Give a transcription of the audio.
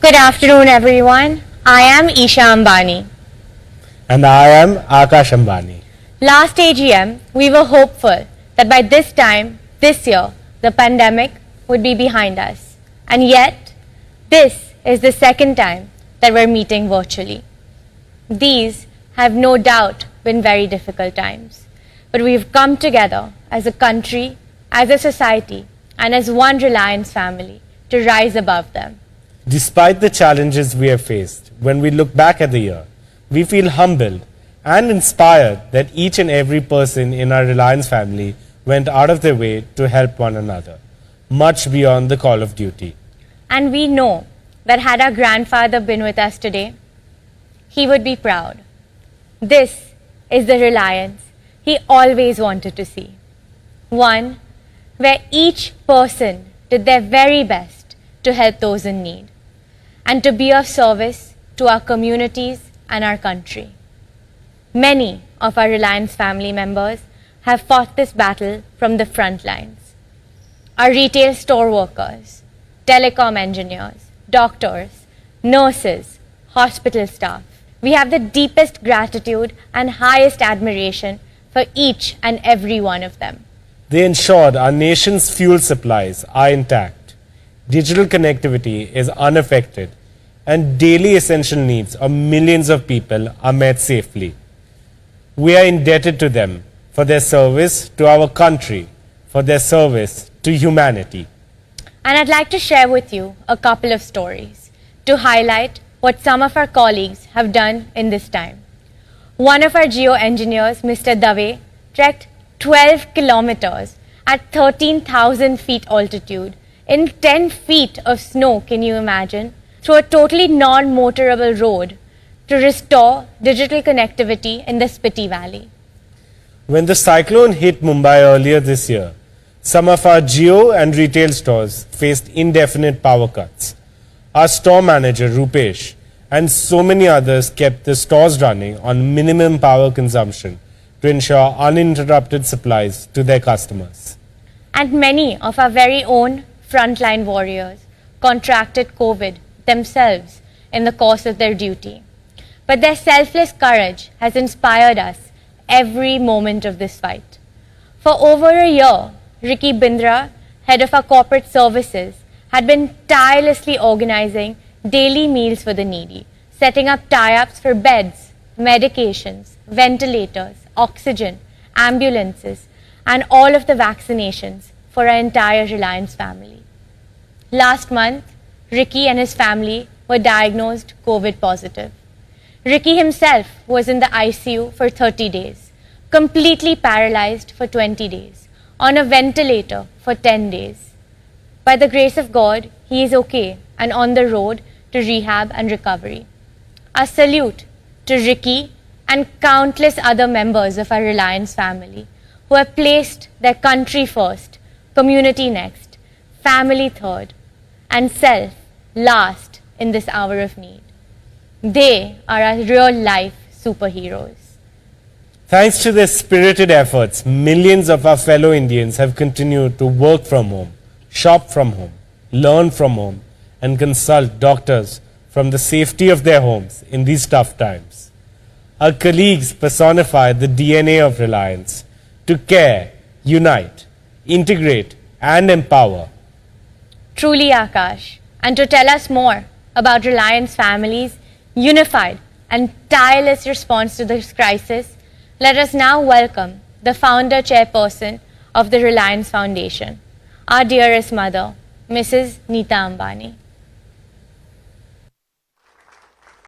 Good afternoon, everyone. I am Isha Ambani. And I am Akash Ambani. Last AGM, we were hopeful that by this time, this year, the pandemic would be behind us. And yet, this is the second time that we're meeting virtually. These have no doubt been very difficult times. But we've come together as a country, as a society, and as one Reliance family to rise above them. Despite the challenges we have faced, when we look back at the year, we feel humbled and inspired that each and every person in our Reliance family went out of their way to help one another, much beyond the call of duty. And we know that had our grandfather been with us today, he would be proud. This is the Reliance he always wanted to see. One where each person did their very best to help those in need and to be of service to our communities and our country. Many of our Reliance family members have fought this battle from the front lines. Our retail store workers, telecom engineers, doctors, nurses, hospital staff. We have the deepest gratitude and highest admiration for each and every one of them. They ensured our nation's fuel supplies are intact, digital connectivity is unaffected, and daily essential needs of millions of people are met safely. We are indebted to them for their service to our country, for their service to humanity. And I'd like to share with you a couple of stories to highlight what some of our colleagues have done in this time. One of our geo-engineers, Mr. Dave, trekked 12 kilometers at 13,000 feet altitude in 10 feet of snow, can you imagine, through a totally non-motorable road to restore digital connectivity in the Spiti Valley. When the cyclone hit Mumbai earlier this year, some of our geo and retail stores faced indefinite power cuts. Our store manager, Rupesh, and so many others kept the stores running on minimum power consumption to ensure uninterrupted supplies to their customers. And many of our very own frontline warriors contracted COVID themselves in the course of their duty. But their selfless courage has inspired us every moment of this fight. For over a year, Ricky Bindra, head of our corporate services, had been tirelessly organizing daily meals for the needy, setting up tie-ups for beds, medications, ventilators, oxygen, ambulances, and all of the vaccinations for our entire Reliance family. Last month, Ricky and his family were diagnosed COVID positive. Ricky himself was in the ICU for 30 days, completely paralyzed for 20 days, on a ventilator for 10 days. By the grace of God, he is okay and on the road to rehab and recovery. A salute to Ricky and countless other members of our Reliance family who have placed their country first, community next, family third, and self last in this hour of need. They are our real-life superheroes. Thanks to their spirited efforts, millions of our fellow Indians have continued to work from home, shop from home, learn from home, and consult doctors from the safety of their homes in these tough times. Our colleagues personify the DNA of Reliance to care, unite, integrate, and empower. Truly, Akash. And to tell us more about Reliance family's unified and tireless response to this crisis, let us now welcome the founder chairperson of the Reliance Foundation, our dearest mother, Mrs. Neeta Ambani.